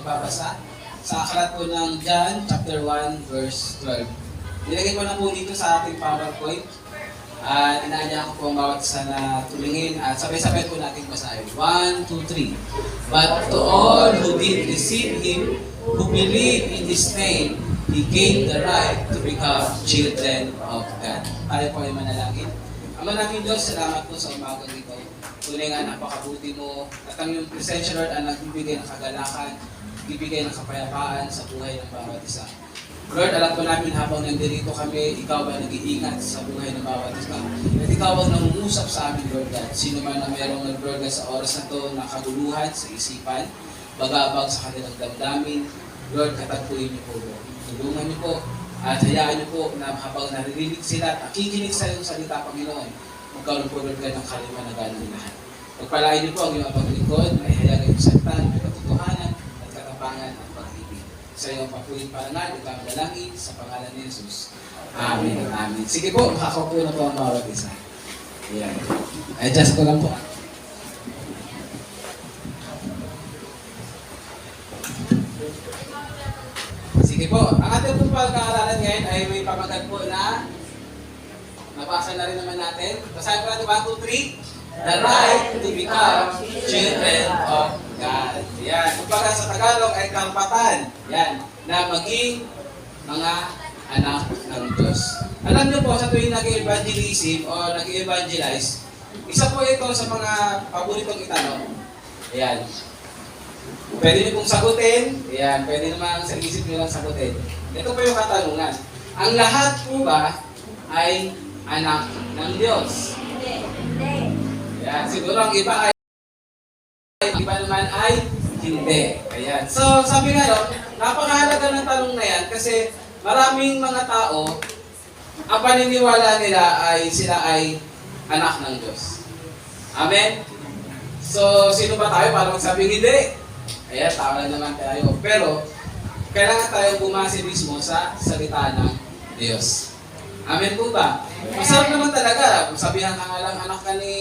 magbabasa sa aklat po ng John chapter 1 verse 12. Nilagay ko na po dito sa ating PowerPoint at inaanya ko po ang bawat isa na tumingin at sabay-sabay po natin basahin. 1, 2, 3. But to all who did receive Him, who believe in His name, He gave the right to become children of God. Tayo po ay manalangin. Ama namin Diyos, salamat po sa umagang ito. Tunay nga napakabuti mo at ang iyong presensya Lord ang nagbibigay ng kagalakan, nagbibigay ng kapayapaan sa buhay ng bawat isa. Lord, alam po namin habang nandito kami, Ikaw ba nag-iingat sa buhay ng bawat isa? At Ikaw ang nangungusap sa amin, Lord God. Sino man na mayroong nag-Lord God sa oras na ito na kaguluhan sa isipan, bagabag sa kanilang damdamin, Lord, katagpuin niyo po. Tulungan niyo po at hayaan niyo po na habang naririnig sila at nakikinig sa iyong salita, Panginoon, magkaroon po Lord God ng kalima na gano'n lahat. Pagpalain niyo po ang iyong paglingkod, ay hayaan iyong salita, may katotohanan at katapangan at pag-ibig. Sa iyong papuling parangal, ikaw dalangin sa pangalan ni Jesus. Amen. Amen. Sige po, makakaupo na po ang bawat isa. Ayan. Adjust ko lang po. Sige po, ang ating pong pagkakaaralan ngayon ay may pamagat po na nabasa na rin naman natin. Basahin po natin 1, 2, 3. The right to become children of God. Yan. Kumbaga sa Tagalog ay karapatan. Yan. Na maging mga anak ng Diyos. Alam niyo po, sa tuwing nag-evangelism o nag-evangelize, isa po ito sa mga paboritong itanong. Ayan. Pwede niyo pong sagutin. Ayan. Pwede naman sa isip niyo lang sagutin. Ito po yung katanungan. Ang lahat po ba ay anak ng Diyos? Hindi. Ayan. Siguro ang iba naman ay hindi. Ayan. So, sabi nga napakahalaga ng tanong na yan kasi maraming mga tao, ang paniniwala nila ay sila ay anak ng Diyos. Amen? So, sino ba tayo para magsabing hindi? Ayan, tao lang naman tayo. Pero, kailangan tayong bumase mismo sa salita ng Diyos. Amen po ba? Masarap naman talaga. Sabihan ka nga lang, anak ka ni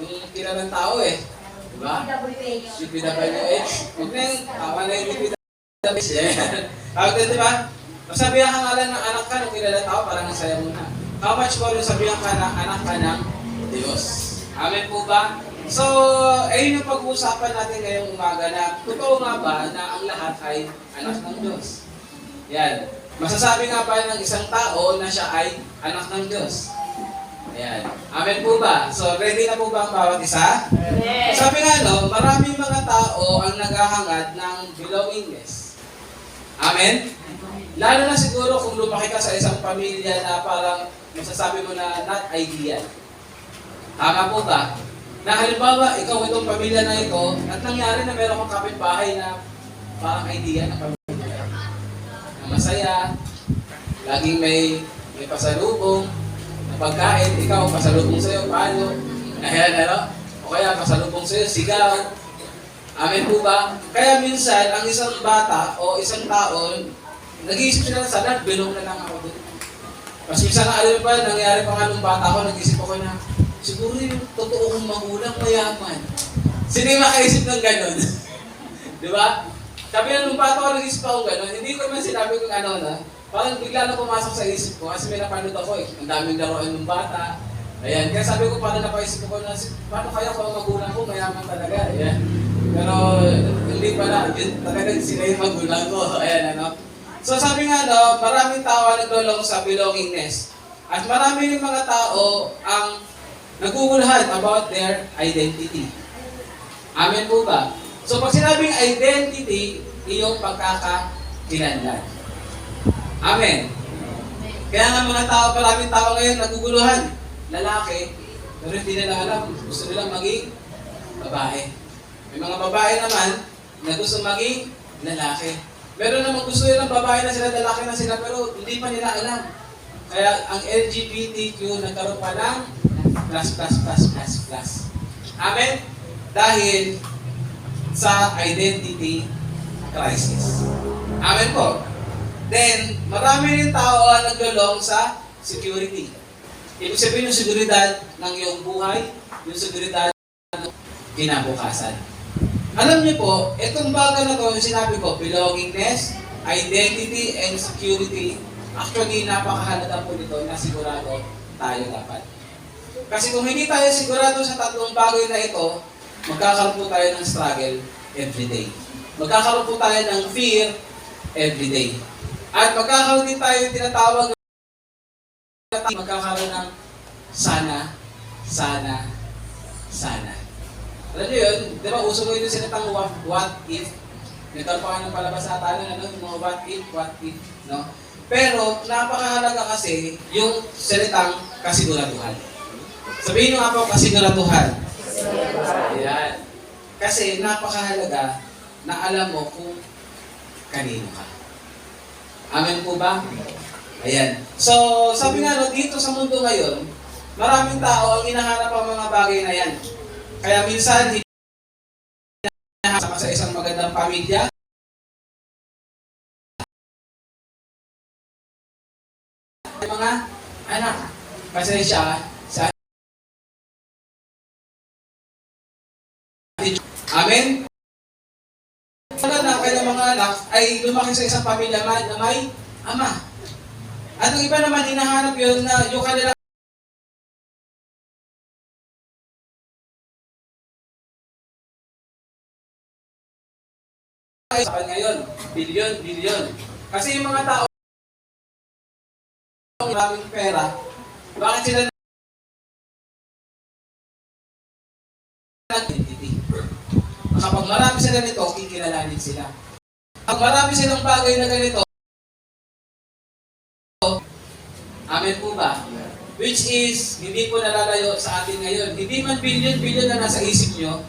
yung kilalang tao eh. Diba? UPWH. Huwag na yung tama na yung UPWH eh. Tawag din, diba? Sabihan ka nga lang ng anak ka ng kilalang tao, parang nasaya mo na. How much more yung sabihan ka ng anak ka ng Diyos? Amen po ba? So, ayun yung pag-uusapan natin ngayong umaga na totoo nga ba na ang lahat ay anak ng Diyos? Yan. Masasabi nga ba ng isang tao na siya ay anak ng Diyos? Ayan. Amen po ba? So, ready na po ba ang bawat isa? Yes. Sabi nga maraming mga tao ang naghahangad ng belongingness. Amen? Lalo na siguro kung lumaki ka sa isang pamilya na parang masasabi mo na not ideal. Tama po ba? Na halimbawa, ikaw itong pamilya na ito, at nangyari na meron kang kapitbahay na parang idea ng pamilya. Na masaya, laging may pasalubong, na pagkain, ikaw pasalubong sa'yo, paano? Ayan, o kaya pasalubong sa'yo, sigaw. Amen po ba? Kaya minsan, ang isang bata o isang tao, nag-iisip sila sa lahat, belong na lang ako doon. Mas minsan na alam pa, nangyari pa nga nung bata ko, nag-isip ako na, siguro yung totoo kong magulang mayaman. Sino yung makaisip ng gano'n? Di ba? Sabi na nung bata ko, nag-isip ako gano'n, hindi ko man sinabi kung ano na, parang bigla na pumasok sa isip ko kasi may napanood ako eh. Ang daming laruan ng bata. Ayan. Kaya sabi ko, parang napaisip ko na, paano kaya kung ang magulang ko mayaman talaga? Ayan. Pero hindi pala. Yun talaga sila yung magulang ko. Ayan, So sabi nga, maraming tao nagdulong sa belongingness. At marami rin mga tao ang naguguluhan about their identity. Amen po ba? So pag sinabing identity, iyong pagkakakilanlan. Amen. Kaya nga mga tao, maraming tao ngayon naguguluhan. Lalaki, pero hindi nila alam. Gusto nilang maging babae. May mga babae naman na gusto maging lalaki. Meron naman gusto nilang babae na sila, lalaki na sila, pero hindi pa nila alam. Kaya ang LGBTQ nagkaroon pa ng plus. Amen? Dahil sa identity crisis. Amen po. Then, marami rin tao ang naglulong sa security. Ibig sabihin yung seguridad ng iyong buhay, yung seguridad ng kinabukasan. Alam niyo po, itong bagay na to, yung sinabi ko, belongingness, identity, and security, actually, napakahalaga po nito na sigurado tayo dapat. Kasi kung hindi tayo sigurado sa tatlong bagay na ito, magkakaroon po tayo ng struggle every day. Magkakaroon po tayo ng fear every day. At magkakaroon din tayo yung tinatawag na magkakaroon ng sana, sana, sana. Alam niyo yun, di ba uso mo yung sinatang what if? Nagkaroon pa kayo ng palabas sa tayo ng mga what if, no? Pero napakahalaga kasi yung salitang kasiguraduhan. Sabihin nyo nga po, kasiguraduhan. Ayan. Kasi napakahalaga na alam mo kung kanino ka. Amen po ba? Ayan. So, sabi nga no, dito sa mundo ngayon, maraming tao ang hinahanap ang mga bagay na yan. Kaya minsan, hindi hinahanap sa isang magandang pamilya, mga anak. Kasi siya, sa Amen? Ang kanyang mga anak ay lumaki sa isang pamilya na may ama. At ang iba naman, hinahanap yun na yung kanila ngayon, bilyon. Kasi yung mga tao maraming pera, bakit sila identity? Kapag marami sila nito, kikilalanin sila. Kapag marami silang bagay na ganito, amen po ba? Which is, hindi po nalalayo sa atin ngayon. Hindi man bilyon na nasa isip nyo,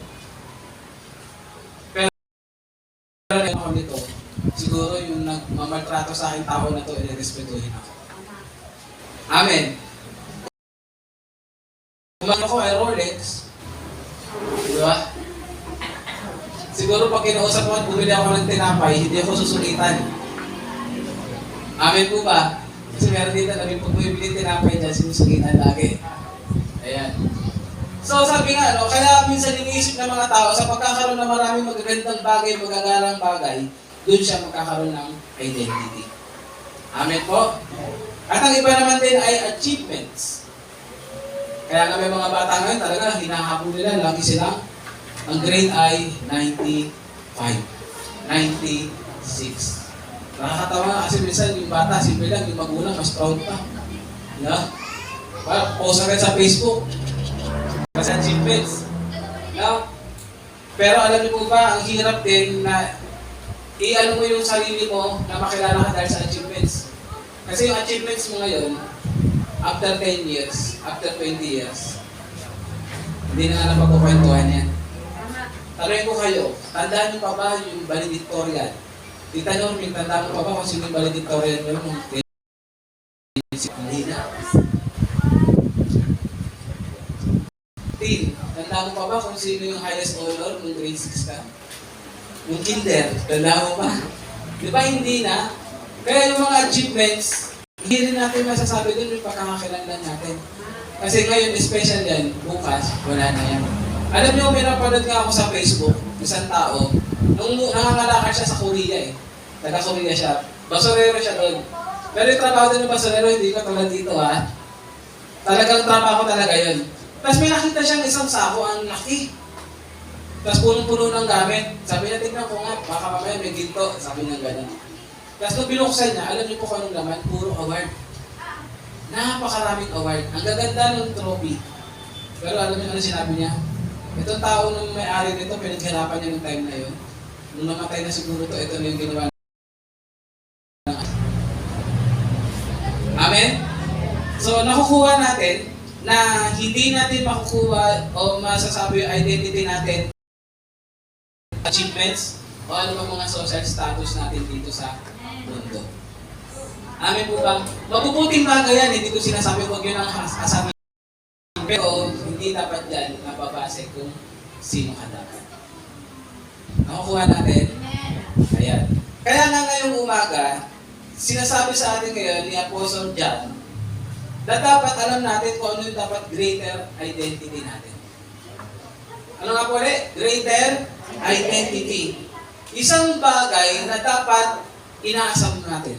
pero ako nito, siguro yung nagmamaltrato sa akin tao na to, i-respetuhin ako. Amen. Kung ako ay Rolex, di ba? Siguro pag kinausap ko at bumili ako ng tinapay, hindi ako susulitan. Amen po ba? Kasi meron dito na pag bumibili tinapay dyan, sinusulitan lagi. Ayan. So sabi nga, no, kaya minsan iniisip ng mga tao, sa pagkakaroon ng maraming magagandang bagay, magagarang bagay, doon siya magkakaroon ng identity. Amen po? At ang iba naman din ay achievements. Kaya nga may mga bata ngayon talaga, hinahabol nila, lagi silang ang grade ay 95, 96. Nakakatawa nga kasi minsan yung bata, simple lang, yung magulang, mas proud pa. Yeah? Well, post agad sa Facebook. Kasi achievements. Yeah? Pero alam niyo po ba, ang hirap din na i-ano mo yung sarili mo na makilala ka dahil sa achievements. Kasi yung achievements mo ngayon, after 10 years, after 20 years, hindi na nga napagkukwentuhan yan. Taruin ko kayo, tandaan niyo pa ba yung valedictorian? Tita Normin, tandaan mo pa ba kung sino yung valedictorian nyo nung hindi na? Tin, tandaan mo pa ba kung sino yung highest honor nung grade 6 ka? Yung kinder, tandaan mo pa? Di ba hindi na? Kaya yung mga achievements, hindi rin natin masasabi dun yung pagkakakilanlan natin. Kasi ngayon, special yan, bukas, wala na yan. Alam niyo, may napanood nga ako sa Facebook, isang tao, nung nangangalakad siya sa Korea Taga-Korea siya. Basurero siya doon. Pero yung trabaho din ng basurero, hindi ka tulad dito ha. Talagang trabaho talaga yun. Tapos may nakita siyang isang sako, ang laki. Tapos punong-puno ng gamit. Sabi niya, tignan ko nga, baka mamaya may ginto. Sabi niya gano'n. Tapos nung binuksan niya, alam niyo po kung anong laman? Puro award. Napakaraming award. Ang gaganda ng trophy. Pero alam niyo ano sinabi niya? Itong tao nung may-ari nito, pinaghirapan niya ng time na yun. Nung namatay na siguro to, ito na yung ginawa. Amen? So, nakukuha natin na hindi natin makukuha o masasabi yung identity natin, achievements, o ano bang mga social status natin dito sa mundo. Amen po ba? Mabubuting bagay yan, hindi ko sinasabi huwag yun ang asabi. Pero hindi dapat yan nababase kung sino ka dapat. Nakukuha natin? Ayan. Kaya nga ngayong umaga, sinasabi sa atin ngayon ni Apostle John na dapat alam natin kung ano yung dapat greater identity natin. Ano nga po ulit? Greater identity. Isang bagay na dapat inaasam natin.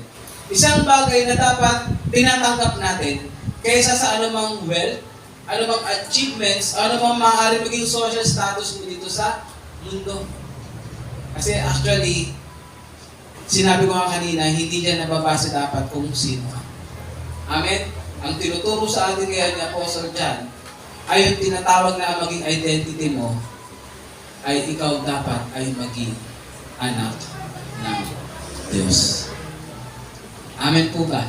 Isang bagay na dapat tinatanggap natin kaysa sa anumang wealth, anumang achievements, anumang maaari maging social status mo dito sa mundo. Kasi actually, sinabi ko nga kanina, hindi dyan nababase dapat kung sino ka. Amen? Ang tinuturo sa atin ngayon ni Apostle John ay yung tinatawag na maging identity mo ay ikaw dapat ay maging anak ng Diyos. Amen po ba?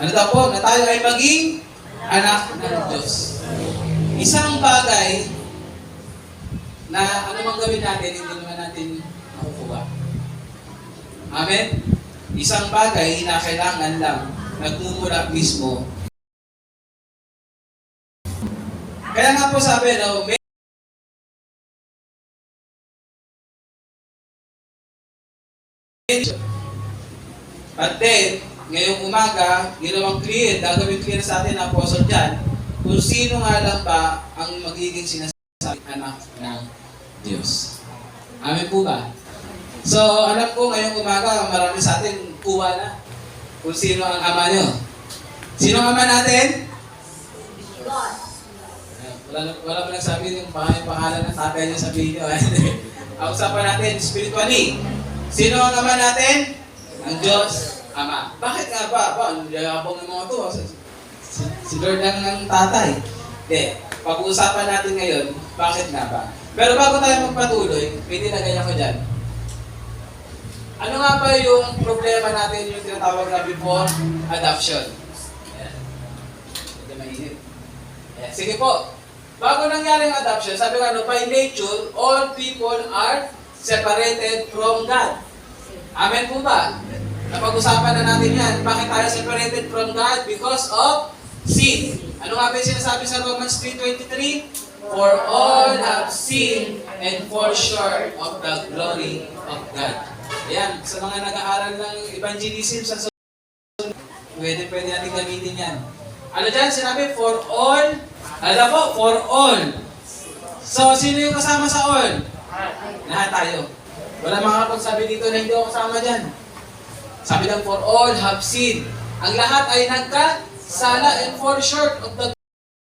Ano daw po? Na tayo ay maging anak ng Diyos. Isang bagay na anumang gawin natin, hindi naman natin makukuha. Amen? Isang bagay na kailangan lang nagmumula mismo. Kaya nga po sabi, no, at then, ngayong umaga, ginawang clear, gagawin clear sa atin ang Apostle John, kung sino nga lang ba ang magiging sinasabing anak ng Diyos. Amen po ba? So, alam ko ngayong umaga, marami sa atin kuha na kung sino ang ama nyo. Sino ang ama natin? Wala pa nagsabi yung pangalan ng tatay niya sa video. Ang usapan natin, spiritually. Sino ang ama natin? Ang Diyos Ama. Bakit nga ba? Ang yabang ng mga ito. Si Lord lang ng tatay. Hindi. Pag-uusapan natin ngayon, bakit nga ba? Pero bago tayo magpatuloy, may nilagay ako dyan. Ano nga ba yung problema natin yung tinatawag na before adoption? Ayan. Hindi mainit. Ayan. Sige po. Bago nangyari ang adoption, sabi nga, by nature, all people are separated from God. Amen po ba? Napag-usapan na natin yan. Bakit tayo separated from God? Because of sin. Ano nga ba yung sinasabi sa Romans 3:23? For all have sinned and fall short of the glory of God. Ayan, sa mga nag-aaral ng evangelism sa susunod, pwede natin gamitin yan. Ano dyan? Sinabi, for all. Ano po? For all. So, sino yung kasama sa all? Lahat tayo. Wala makakapagsabi dito na hindi ako kasama dyan. Sabi lang, for all have sinned. Ang lahat ay nagkasala and fall short of the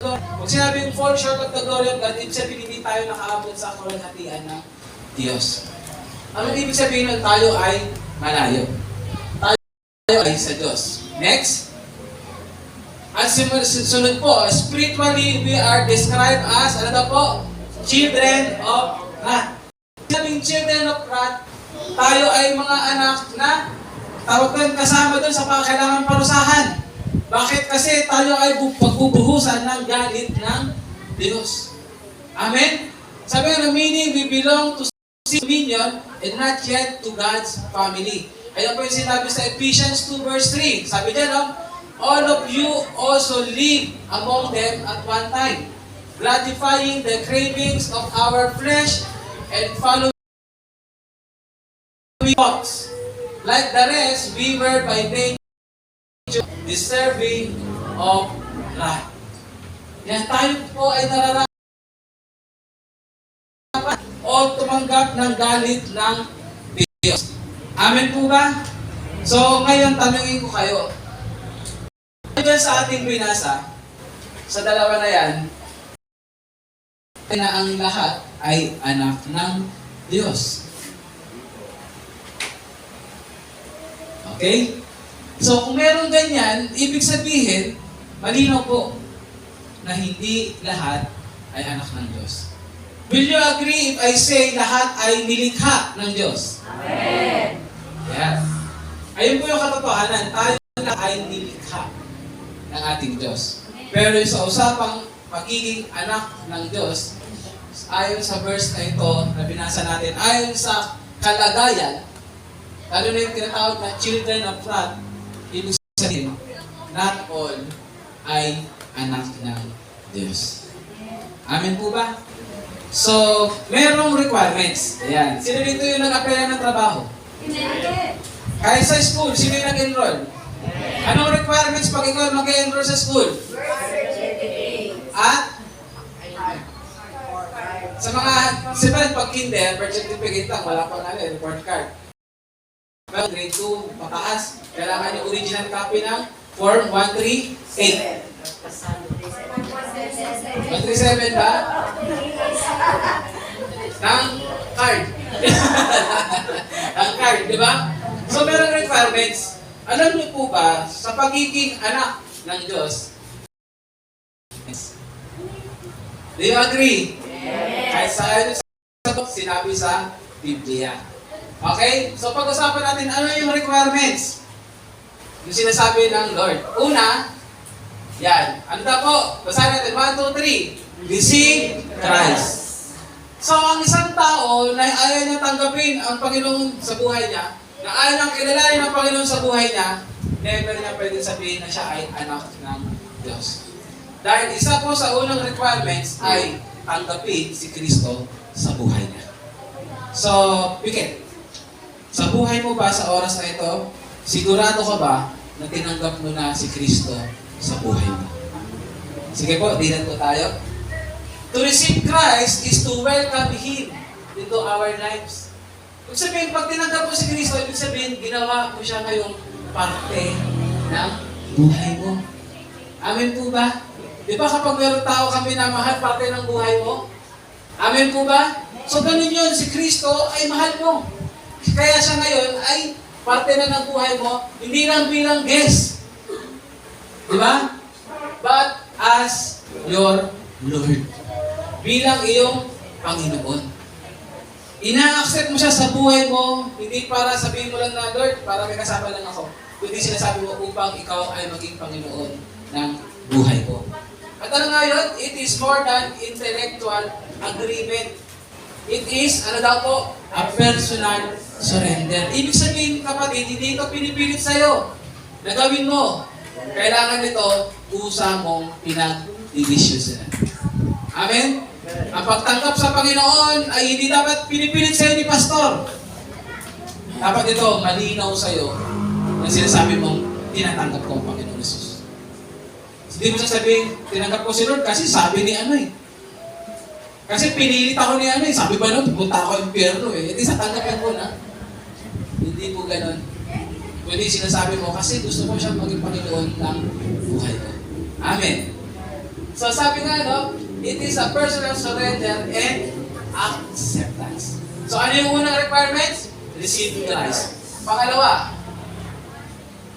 glory. Kung sinabi yung fall short of the glory of God, ibig sabihin hindi tayo nakaabot sa kalahatian ng Diyos. Ano ibig sabihin nun? Tayo ay malayo. Tayo ay sa Diyos. Next. At sunod po, spiritually we are described as, ano daw po? Children of wrath. Sabing children of wrath, tayo ay mga anak na tawag doon kasama doon sa kailangan parusahan. Bakit? Kasi tayo ay pagbubuhusan ng galit ng Diyos. Amen? Sabi nga, meaning we belong to dominion and not yet to God's family. Ayan po yung sinabi sa Ephesians 2 verse 3. Sabi dyan, no? All of you also live among them at one time, gratifying the cravings of our flesh and following thoughts. Like the rest, we were by nature deserving of wrath. Yan, tayo po ay nararapat o tumanggap ng galit ng Diyos. Amen po ba? So, ngayon tanungin ko kayo. Dyan sa ating binasa, sa dalawa na yan, na ang lahat ay anak ng Diyos. Okay? So, kung meron ganyan, ibig sabihin, malinaw po na hindi lahat ay anak ng Diyos. Will you agree if I say lahat ay nilikha ng Diyos? Amen! Yan. Ayun po yung katotohanan. Tayo lahat ay nilikha ng ating Diyos. Pero sa usapang pagiging anak ng Diyos, ayon sa verse na ito na binasa natin, ayon sa kalagayan, lalo na yung tinatawag na children of wrath, ibig sabihin, not all ay anak ng Diyos. Amen po ba? So, merong requirements. Ayan. Sino dito yung nag-apply ng trabaho? Kahit sa school, sino yung nag-enroll? Anong requirements pag ikaw mag-enroll sa school? At Sa mga, siyempre pag kinder, birth certificate lang, wala pang report card. Pero grade 2, mataas, kailangan yung original copy ng Form 138. 137 ba? Ng card. Ng card, di ba? So, meron requirements. Alam niyo po ba, sa pagiging anak ng Diyos, do you agree? Kahit sa sinabi sa Biblia. Okay? So pag-usapan natin ano yung requirements. Yung sinasabi ng Lord. Una, yan. Ano daw po? Basahin natin. 1, 2, 3. Receive Christ. So ang isang tao na ayaw niya tanggapin ang Panginoon sa buhay niya, na ayaw niyang kilalanin ang Panginoon sa buhay niya, never niya pwede sabihin na siya ay anak ng Diyos. Dahil isa po sa unang requirements ay tanggapin si Kristo sa buhay niya. So, Pikit, sa buhay mo ba sa oras na ito, sigurado ka ba na tinanggap mo na si Kristo sa buhay mo? Sige po, dinan po tayo. To receive Christ is to welcome Him into our lives. Ibig sabihin, pag tinanggap mo si Kristo, ibig sabihin, ginawa mo siya ngayong parte ng buhay mo. Amen po ba? Di ba kapag meron tao kami na mahal, parte ng buhay mo? Amen po ba? So ganun yun, si Kristo ay mahal mo. Kaya siya ngayon ay parte na ng buhay mo, hindi lang bilang guest. Di ba? But as your Lord. Bilang iyong Panginoon. Ina-accept mo siya sa buhay mo, hindi para sabihin mo lang na, Lord, para may kasama lang ako. Kundi sinasabi mo upang ikaw ay maging Panginoon ng buhay ko. At ano nga yun? It is more than intellectual agreement. It is, ano daw po? A personal surrender. Ibig sabihin, kapatid, hindi ito pinipilit sa'yo na gawin mo. Kailangan nito, usa mong pinag-division. Amen? Ang pagtanggap sa Panginoon ay hindi dapat pinipilit sa'yo ni Pastor. Dapat ito, malinaw sa'yo na sinasabi mong tinatanggap ko ang Panginoon Jesus. Hindi mo sasabihin, tinanggap ko si Lord kasi sabi ni ano eh. Kasi pinilit ako ni ano eh. Sabi ba nun, pupunta ako impyerno eh. Hindi sa tanggapin ko na. Hindi po ganun. Kundi sinasabi mo kasi gusto ko siyang maging Panginoon ng buhay ko. Amen. So sabi nga no, it is a personal surrender and acceptance. So ano yung unang requirements? Receive Christ. Pangalawa,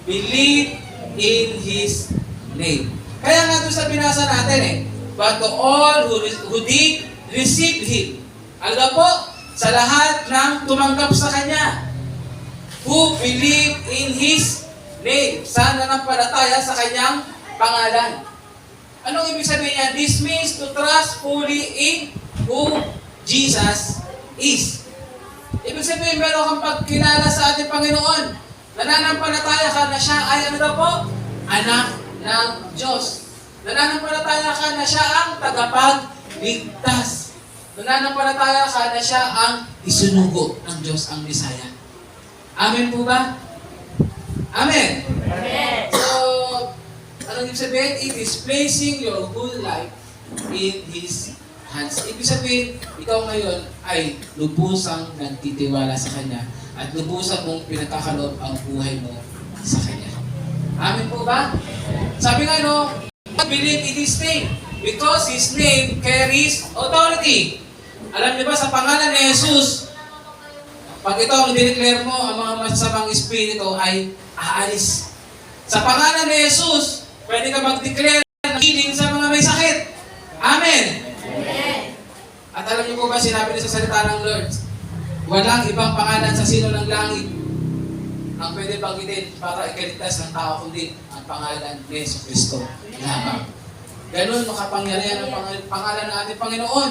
believe in His name. Kaya nga doon sa binasa natin eh, but to all who did receive Him. Alam po, sa lahat ng tumanggap sa Kanya, who believe in His name. Sana nanampalataya sa Kanyang pangalan. Anong ibig sabihin niya? This means to trust fully in who Jesus is. Ibig sabihin, meron kang pagkilala sa ating Panginoon. Nananampalataya ka na siya ay ano daw po? Anak ng Diyos. Nananampalataya ka na siya ang tagapagligtas. Nananampalataya ka na siya ang isunugo ng Diyos, ang Bisaya. Amen po ba? Amen? Amen. So, anong ibig sabihin? It is placing your whole life in His hands. Ibig sabihin, ikaw ngayon ay lubusang nagtitiwala sa Kanya at lubusang mong pinagkakaloob ang buhay mo sa Kanya. Amen po ba? Sabi nga no, believe in His name because His name carries authority. Alam niyo ba sa pangalan ni Jesus, pag ito ang dineclare mo, ang mga masasamang espiritu ay aalis. Sa pangalan ni Jesus, pwede ka mag-declare ng healing sa mga may sakit. Amen! Amen! At alam niyo po ba, sinabi niya sa salita ng Lord, walang ibang pangalan sa sino ng langit ang pwede banggitin para ikaligtas ng tao kundi ang pangalan ni Jesus Kristo lamang. Ganun makapangyarihan ang pangalan ng ating Panginoon.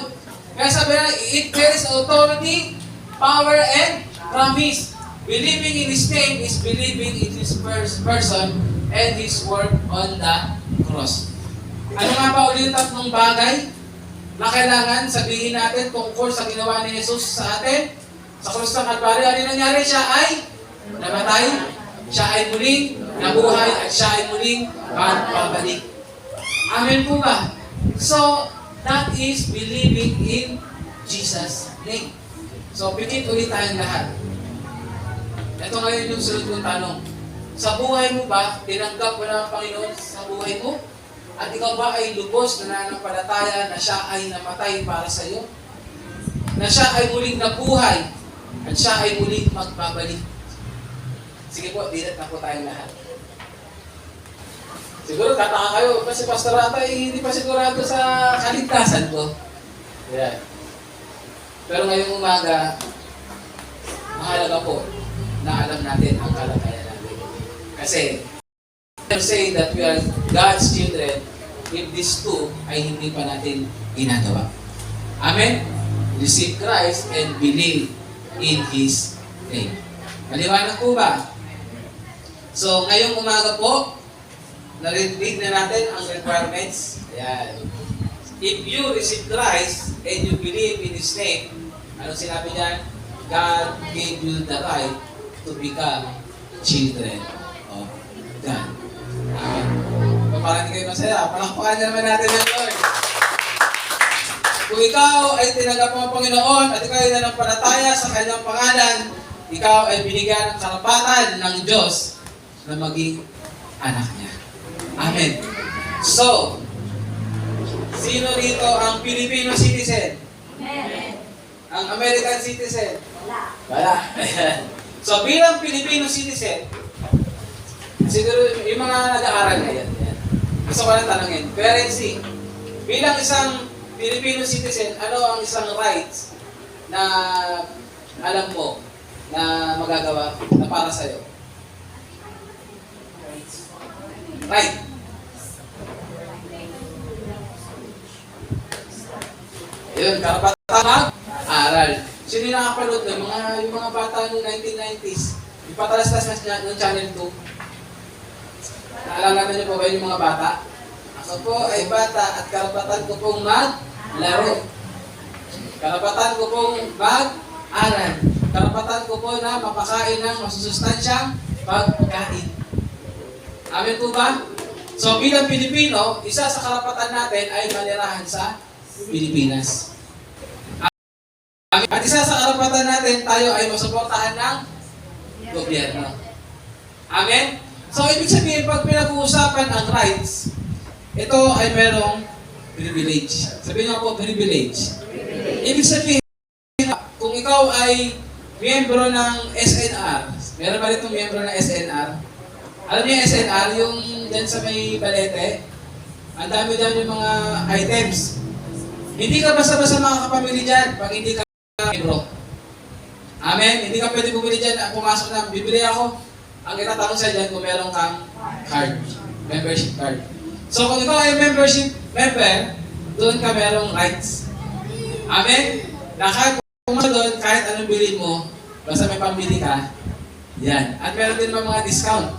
Kaya sabi na, it carries authority, power, and promise. Believing in His name is believing in His person and His work on the cross. Ano nga ba ulit yung tatlong bagay na kailangan sabihin natin tungkol sa ginawa ni Jesus sa atin? Sa krus ng Kalbaryo, ano nangyari? Siya ay namatay, siya ay muling nabuhay, at siya ay muling magbabalik. Amen po ba? So, that is believing in Jesus' name. So, pikit ulit tayong lahat. Ito ngayon yung sunod kong tanong. Sa buhay mo ba, tinanggap mo na ang Panginoon sa buhay mo? At ikaw ba ay lubos na nananampalataya na siya ay namatay para sa iyo? Na siya ay muling nabuhay at siya ay muling magbabalik? Sige po, dilat na po tayong lahat. Siguro tataka kayo, kasi Pastor Ata hindi pa sigurado sa kaligtasan ko. Yeah. Pero ngayong umaga, mahalaga po na alam natin ang kalagayan natin. Kasi, we're saying that we are God's children if these two ay hindi pa natin ginagawa. Amen? Receive Christ and believe in His name. Maliwanag po ba? So, ngayong umaga po, narinig na natin ang requirements. Ayan. If you receive Christ and you believe in His name, anong sinabi niyan? God gave you the right to become children of God. Amen. Parang hindi kayo masaya. Palakpakan na naman natin ang Lord. Kung ikaw ay tinanggap mo ang Panginoon at ikaw ay nanampalataya sa Kanyang pangalan, ikaw ay binigyan ng karapatan ng Diyos na maging anak niya. Amen. So, sino rito ang Filipino citizen? Amen. Ang American citizen? Wala. Wala. So, bilang Filipino citizen, siguro yung mga nag-aaral ngayon, gusto ko lang tanongin, Ferency, bilang isang Filipino citizen, ano ang isang rights na alam mo na magagawa na para sa'yo? Right. Ayun, karapatan mag-aral. Sino yung nakapanood na? Yung mga bata noong 1990s. Yung patalastas na ng Channel 2. Naalala niyo po ba yung mga bata? Ako po ay bata at karapatan ko pong maglaro. Karapatan ko pong mag-aral. Karapatan ko po na mapakain ng masusustansyang pagkain. Amen po ba? So bilang Pilipino, isa sa karapatan natin ay manirahan sa Pilipinas. At isa sa karapatan natin, tayo ay masuportahan ng gobyerno. Amen? So ibig sabihin, pag pinag-uusapan ang rights, ito ay merong privilege. Sabihin niyo po, privilege. Ibig sabihin, kung ikaw ay miyembro ng SNR, meron ba rin miyembro ng SNR? Alam niyo yung SNR, yung dyan sa may balete, ang dami dyan yung mga items. Hindi ka basta-basta makakapamili dyan pag hindi ka miyembro. Amen? Hindi ka pwede bumili dyan at pumasok na, bibili ako. Ang itatanong sa dyan kung meron kang card, membership card. So kung ikaw ay membership member, doon ka merong rights. Amen? Na kahit pumasok doon, kahit anong bilhin mo, basta may pambili ka, yan. At meron din mga discount.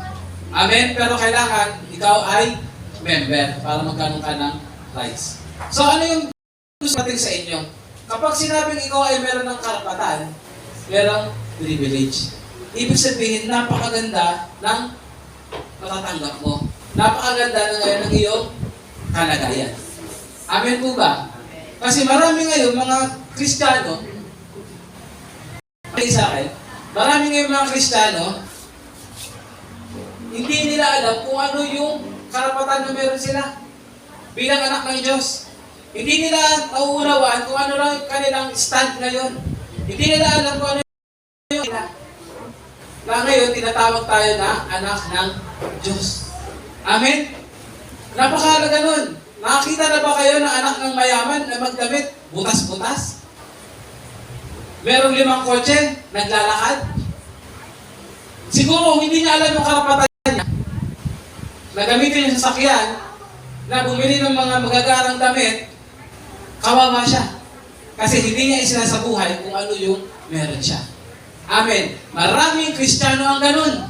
Amen? Pero kailangan, ikaw ay member para magkaroon ka ng rights. So ano yung gusto natin sa inyo? Kapag sinabing ikaw ay meron ng karapatan, merong privilege. Ibig sabihin, napakaganda ng matatanggap mo. Napakaganda na ngayon ng iyong kalagayan. Amen po ba? Kasi marami ngayon mga Kristiyano, sa akin, marami ngayon mga Kristiyano, hindi nila alam kung ano yung karapatan na meron sila bilang anak ng Diyos. Hindi nila nauunawaan kung ano lang kanilang stand ngayon. Hindi nila alam kung ano yung na ngayon tinatawag tayo na anak ng Diyos. Amen? Napakahalaga nun. Nakakita na ba kayo ng anak ng mayaman na magdamit? Butas-butas? Merong 5 kotse, naglalakad? Siguro hindi niya alam yung karapatan niya na gamitin yung sasakyan na bumili ng mga magagarang damit, kawawa siya. Kasi hindi niya isinasabuhay kung ano yung meron siya. Amen. Maraming Kristiyano ang ganun.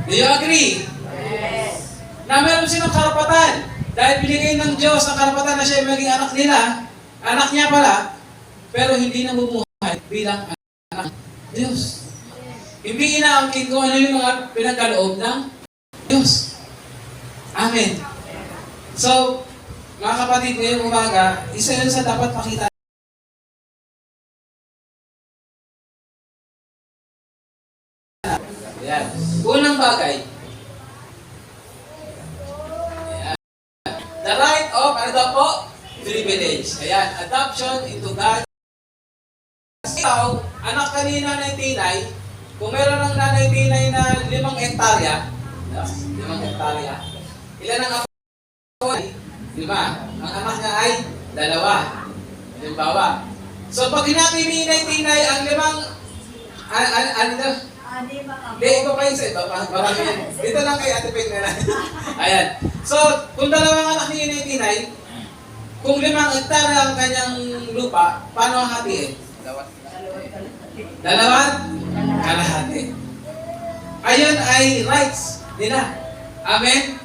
Do you agree? Yes. Na meron silang karapatan. Dahil binigay ng Diyos ang karapatan na siya ay maging anak nila, anak niya pala, pero hindi namumuhay bilang anak ng Diyos. Hindi inaangkin kung ano yung mga pinagkaloob ng Diyos. Amen. So, mga kapatid, ngayong umaga, isa yun sa dapat makita. Ayan. Unang bagay, the right of, ano daw po? Privilege. Ayan, adoption into God's. Ikaw, anak ka ni Nanay Tinay, kung meron ng Nanay Tinay na 5 hektarya, 5 hektarya, ilan ang apo ay? 5. Ang anak niya ay 2. Halimbawa. So, pag hinati ni Nanay Tinay ang 5, ano na? Hindi, iba pa yun sa iba. Marami yan. Dito lang kay Ate Peg na lang. Ayan. So, kung 2 anak ni Nanay Tinay, kung 5 hektarya ang kanyang lupa, paano ang hatiin? 2 kalahati. Ayun ay rights nila. Amen?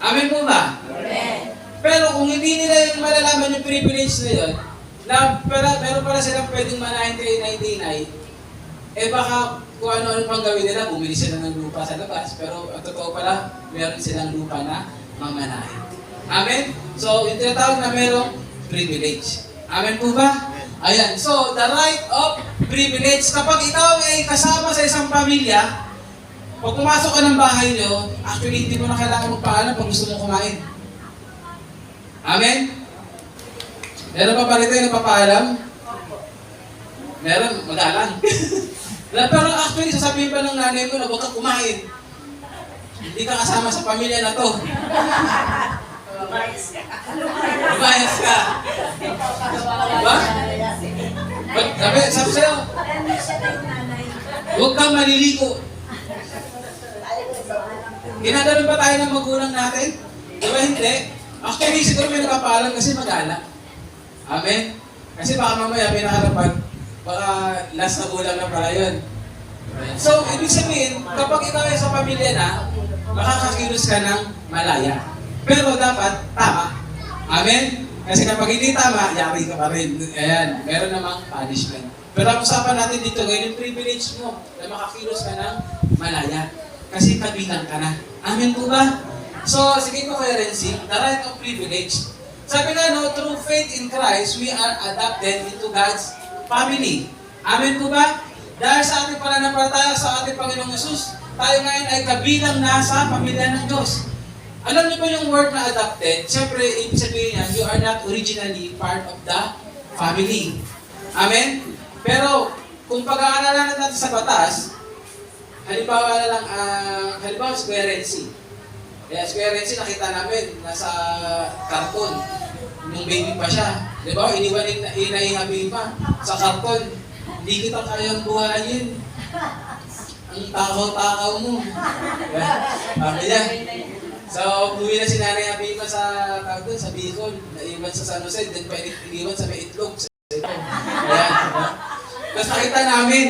Amen po ba? Amen. Pero kung hindi nila yung malalaman yung privilege na yun, na meron pala silang pwedeng manahin kay 99, eh baka kung ano-ano pang gawin nila, bumili sila ng lupa sa labas. Pero ang totoo pala, meron silang lupa na mamanahin. Amen? So, yung tinatawag na merong privilege. Amen po ba? Ayan. So, the right of privilege. Kapag ikaw ay kasama sa isang pamilya, pag pumasok ka ng bahay nyo, actually hindi mo na kailangan magpaalam pag gusto mong kumain. Amen? Meron pa rito yung nagpapaalam? Meron, magalang. Pero actually, sasabihin pa ng nanay mo na huwag kang kumain. Hindi ka kasama sa pamilya na to. Lumayas ka. Diba? Sabi sa'yo, huwag kang maliligo. Ginaganon ba tayo ng magulang natin? Diba hindi? Actually, siguro may nagpapaalam kasi magala. Amen? Kasi baka mamaya may nakarapan, baka last na gulang na pala yun. So, ibig sabihin, kapag ikaw ay sa pamilya na, makakakilos ka ng malaya. Pero dapat tama. Amen? Kasi kapag hindi tama, yari ka pa rin. Ayan, meron namang punishment. Pero ang usapan natin dito ngayon, yung privilege mo na makakilos ka ng malaya. Kasi kabilang ka na. Amen po ba? So, sige po Kuya Renzi, the right of privilege. Sabi nga no, through faith in Christ, we are adopted into God's family. Amen po ba? Dahil sa ating pananampalataya sa ating Panginoong Yesus, tayo ngayon ay kabilang na sa pamilya ng Diyos. Alam niyo ba yung word na adopted? Siyempre, ibig sabihin yan, you are not originally part of the family. Amen? Pero, kung pag-aaralan natin sa batas, halimbawa na lang, halimbawa si Kuya Renzi. Kaya si Kuya Renzi nakita namin, nasa karton, nung baby pa siya. Di ba? Inahingabi pa sa karton. Hindi kita kayang buhayin. Ang takaw-takaw mo. Sabi niya. So, buwi na si Nanay Abima sa karton, sa Bicol. Naiwan sa San Jose, then iniwan sa may itlog. Ayan. Tapos nakita namin.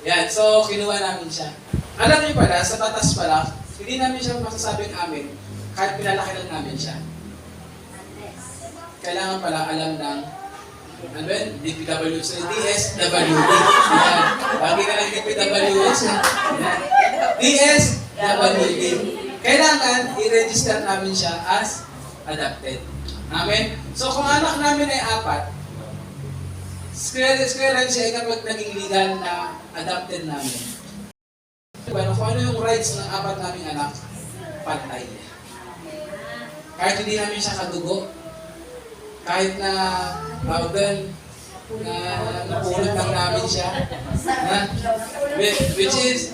Yan, so kinuha namin siya. Alam niyo pala, sa batas pala, hindi namin siya masasabing amin kahit pinalaki lang namin siya. Kailangan pala alam ng ano yun? DPWH, DSWD. Yan. Lagi na lang DPWH. DSWD. Kailangan i-register namin siya as adopted. Amen? So kung anak namin ay 4, square siya ay kapag naging legal na adopted namin. Bueno, kung ano yung rights ng 4 naming anak, pantay. Kahit hindi namin siya kadugo, kahit na bawdan, na napulot lang namin siya, na, which is,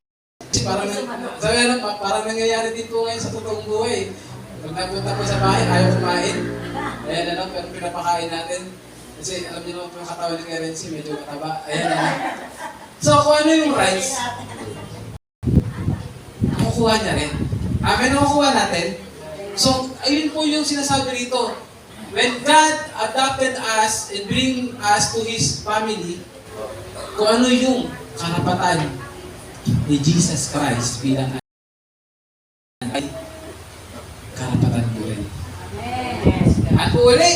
parang nangyayari din po ngayon sa totoong buhay. Pag napunta po sa bahay, ayaw kumain. Ayan ano, pero pinapakain natin. Kasi alam niyo naman po yung katawan ni Kuya Renzi, medyo mataba. Ayan ano. So kung ano yung rights, nakukuha niya rin. Amen, nakukuha natin. So, ayun po yung sinasabi rito. When God adopted us and bring us to His family, kung ano yung karapatan ni Jesus Christ bilang ay karapatan mo rin. At uli,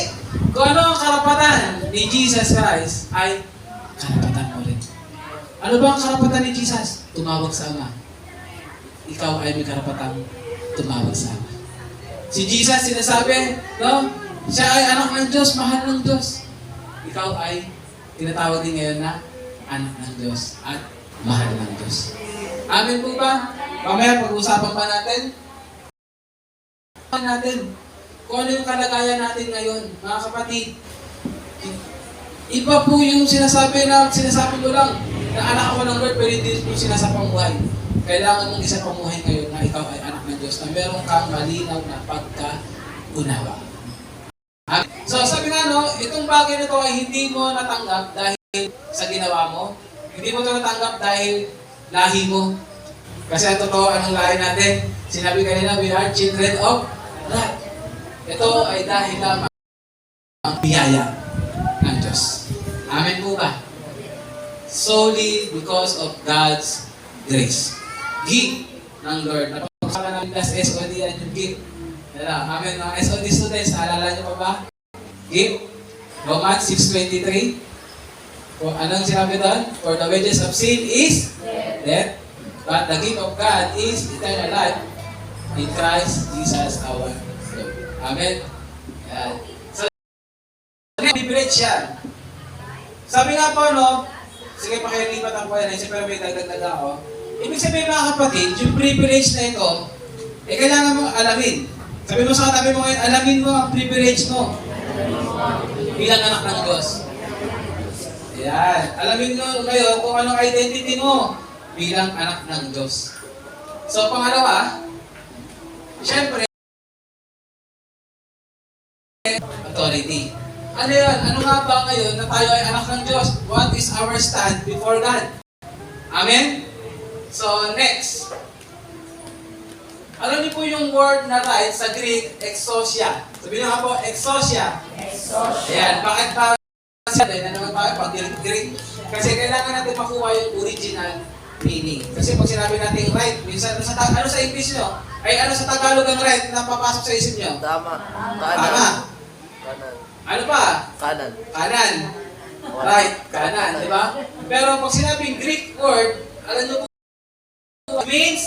kung ano ang karapatan ni Jesus Christ ay karapatan mo rin. Ano ba ang karapatan ni Jesus? Tumawag sa Ama. Ikaw ay may karapatang tumawag sa Ama. Si Jesus sinasabi, no? Siya ay anak ng Diyos, mahal ng Diyos. Ikaw ay tinatawag din ngayon na anak ng Diyos at mahal ng Diyos. Amen po ba? Mamaya pag-usapan pa natin kung ano yung kalagayan natin ngayon, mga kapatid. Iba po yung sinasabi ko lang na anak ako ng Lord, pero hindi po sinasapang buhay. Kailangan mong isa pamuhay ngayon na ikaw ay anak ng Diyos, na meron kang malinaw na pagka-unawa. So sabi nga no, itong bagay na ito ay hindi mo natanggap dahil sa ginawa mo. Hindi mo ito natanggap dahil lahi mo. Kasi ang totoo, anong lahi natin? Sinabi kanina, we are children of God. Ito ay dahil lamang ang biyaya ng Diyos. Amen po ba? Solely because of God's grace. Gift ng Lord. Napag-usapan namin last SOD yan yung gift. Amen. Mga SOD students, naalala niyo pa ba? Gift. Romans 6:23. Kung anong sinabi doon? For the wages of sin is death. But the gift of God is eternal life in Christ Jesus our Lord. Amen. Yan. So, privilege yan. Sabi nga po, no? Sige, pakilipat ang po yan. Pero may dagdag ako. Ibig sabihin mga kapatid, yung privilege na ito, kailangan mo alamin. Sabi mo sa katabi mo ngayon, alamin mo ang privilege mo bilang anak ng Diyos. Ayan. Alamin mo ngayon kung anong identity mo bilang anak ng Diyos. So, pangalawa, syempre, authority. Ano yan? Ano nga ba ngayon na tayo ay anak ng Diyos? What is our stand before God? Amen? So, next. Alam niyo po yung word na right sa Greek, exousia. Sabihin nga po, exousia. Ayan, bakit ba? Dahil na naman tayo pag Greek. Kasi kailangan natin makuha yung original meaning. Kasi pag sinabi natin right, minsan, ano sa English nyo? Ay ano sa Tagalog ang right na papasok sa isip nyo? Tama. Tama. Kanan. Ano pa? Kanan. Kanan. Right, kanan, di ba? Pero pag sinabing Greek word, alam nyo po, it means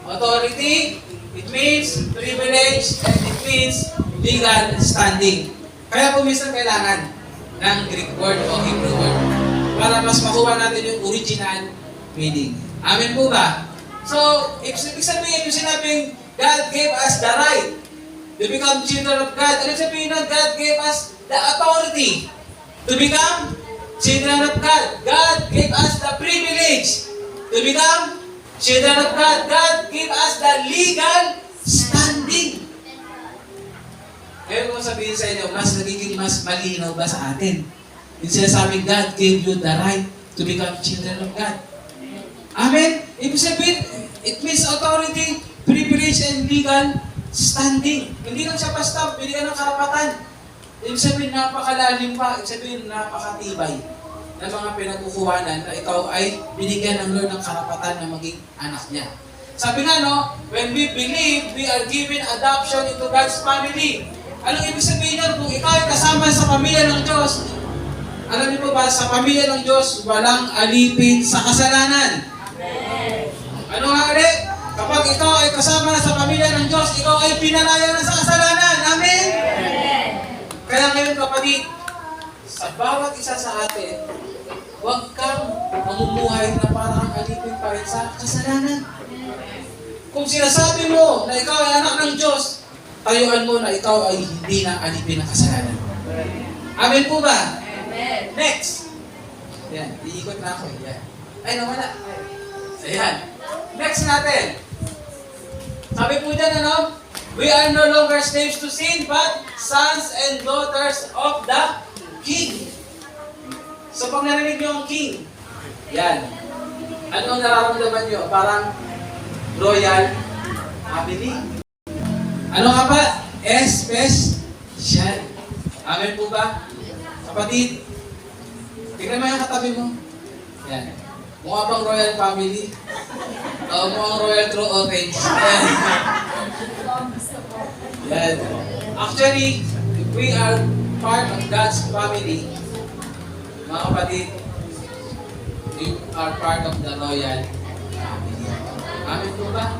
authority, it means privilege, and it means legal standing. Kaya po minsan kailangan ng Greek word o Hebrew word para mas makuha natin yung original meaning. Amen po ba? So, ibig sabihin yung sinabing God gave us the right to become children of God. Ano sabihin nun? God gave us the authority to become children of God. God gave us the privilege to become children of God. God gave us the legal standing. Ngayon kung sabihin sa inyo, nagiging mas malinaw ba sa atin? Yung sinasabing God gave you the right to become children of God. Amen? Ibig sabihin, it means authority, privilege, and legal standing. Hindi lang siya basta binigyan ng karapatan. Ibig sabihin, napakalalim pa. Ibig sabihin, napakatibay ng mga pinagkukuhanan na ikaw ay binigyan ng Lord ng karapatan na maging anak niya. Sabi nga, no, when we believe, we are given adoption into God's family. Anong ibig sabihin nun? Kung ikaw ay kasama sa pamilya ng Diyos, alam niyo po ba, sa pamilya ng Diyos, walang alipin sa kasalanan. Ano nga ulit? Kapag ikaw ay kasama na sa pamilya ng Diyos, ikaw ay pinalaya na sa kasalanan. Amen? Kaya ngayon kapatid, sa bawat isa sa atin, huwag kang mamumuhay na parang alipin pa rin sa kasalanan. Kung sinasabi mo na ikaw ay anak ng Diyos, tayuan mo na ikaw ay hindi na alipin ng kasalanan. Amen po ba? Amen. Next. Yan, iikot na ako. Yan. Ay, nawala. Ayan. Next natin. Sabi po dyan, ano? We are no longer slaves to sin, but sons and daughters of the King. So, pag narinig nyo ang King, yan. Ano ang nararamdaman nyo? Parang royal family. Ano nga ba? Special. Amen po ba? Kapatid, tignan mo yung katabi mo. Yan. Mukha bang royal family? O mukhang royal true orange. Yan. Yan. Actually, if we are part of God's family, mga kapatid, we are part of the royal family. Amen po ba?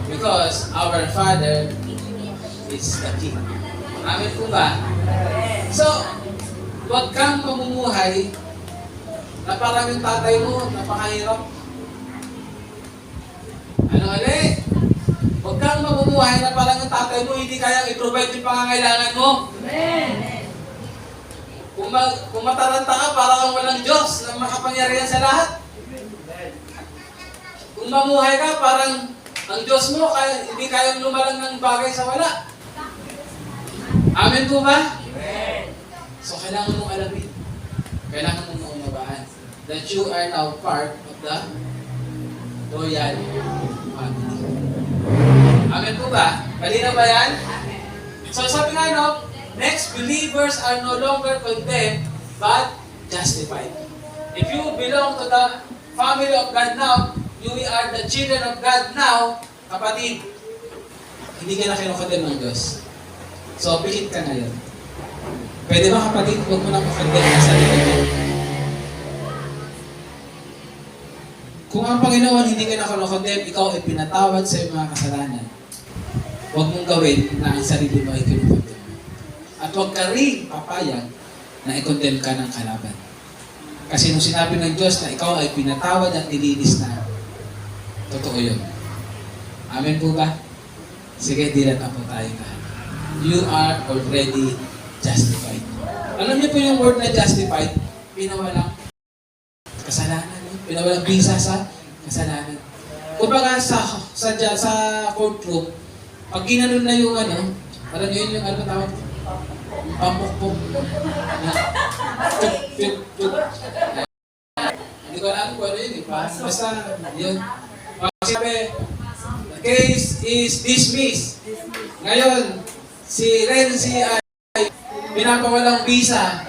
Because our Father is the key. Amen po ba? So, huwag kang mamumuhay na parang yung tatay mo, napakahirap. Ano ulit? Huwag kang mamumuhay na parang yung tatay mo, hindi kayang i-provide yung pangangailangan mo. Kung mataranta ka, parang kang walang Diyos na makapangyarihan sa lahat. Kung mamuhay ka, parang ang Diyos mo, hindi kayang lumalang ng bagay sa wala. Amen po ba? So, kailangan mong alamin. Kailangan mong maunawaan that you are now part of the royal family. Amen po ba? Malinaw ba yan? So, sabi nga no, next, believers are no longer condemned, but justified. If you belong to the family of God now, you are the children of God now, kapatid, hindi ka na kinukondemn ng Diyos. So, pikit ka ngayon. Pwede ba kapatid, huwag mo na kukondemn na sarili mo. Kung ang Panginoon hindi ka na kinukondemn, ikaw ay pinatawad sa iyong mga kasalanan. Huwag mong gawin na ang sarili mo ay kinukondemn. At huwag ka rin papayag na i-condemn ka ng kalaban. Kasi nung sinabi ng Diyos na ikaw ay pinatawad at nilinis na, totoo yun. Amen po ba? Sige, dilata po tayo ka. You are already justified. Alam niyo po yung word na justified? Pinawalang kasalanan. Pinawalang bisa sa kasalanan. Kumbaga sa courtroom, pag ginanon na yung alam niyo yun yung tawag? Yung pamukpok. Hindi ko alam kung ano yun eh. Basta, yun. Sabi, the case is dismissed. Ngayon, si Renzi ay pinapawalang visa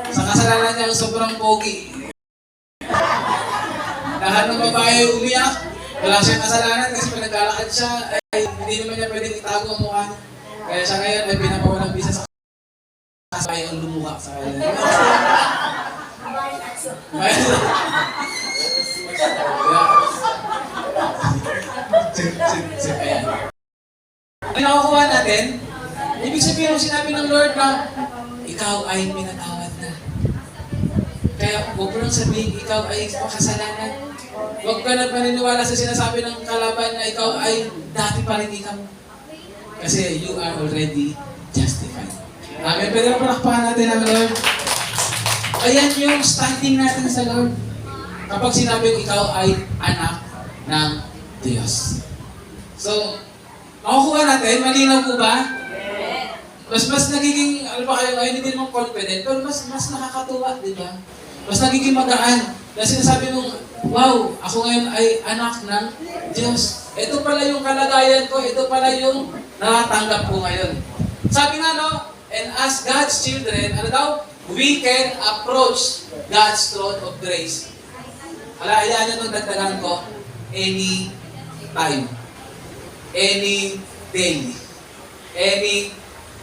sa kasalanan niyang sobrang pogi. Lahat ng babae umiyak, wala siyang kasalanan kasi pag naglalakad siya, ay hindi naman niya pwedeng itago ang mukha niya. Kaya siya ngayon ay pinapawalang visa sa kasalanan ang lumuha sa kanya. Ayan. Ang nakukuha natin, ibig sabihin ng sinabi ng Lord na ikaw ay pinatawad na. Kaya huwag mo lang sabihin, ikaw ay makasalanan. Huwag ka na paniniwala sa sinasabi ng kalaban na ikaw ay dati pa rin ikaw. Kasi you are already justified. Amen. Pwede na palakpakan natin ang Lord. Ayan yung standing natin sa Lord. Kapag sinabing ikaw ay anak ng Diyos. So, makukuha natin, malinaw po ba? Mas nagiging, alam ba kayo ngayon, hindi naman confident, pero mas nakakatuwa, di ba? Mas nagiging magaan. Dahil sinasabi mong, wow, ako ngayon ay anak ng Diyos. Ito pala yung kalagayan ko, ito pala yung natatanggap ko ngayon. Sabi nga, no, and as God's children, ano daw? We can approach God's throne of grace. Ayan nyo itong dagdagan ko, any time, any day, any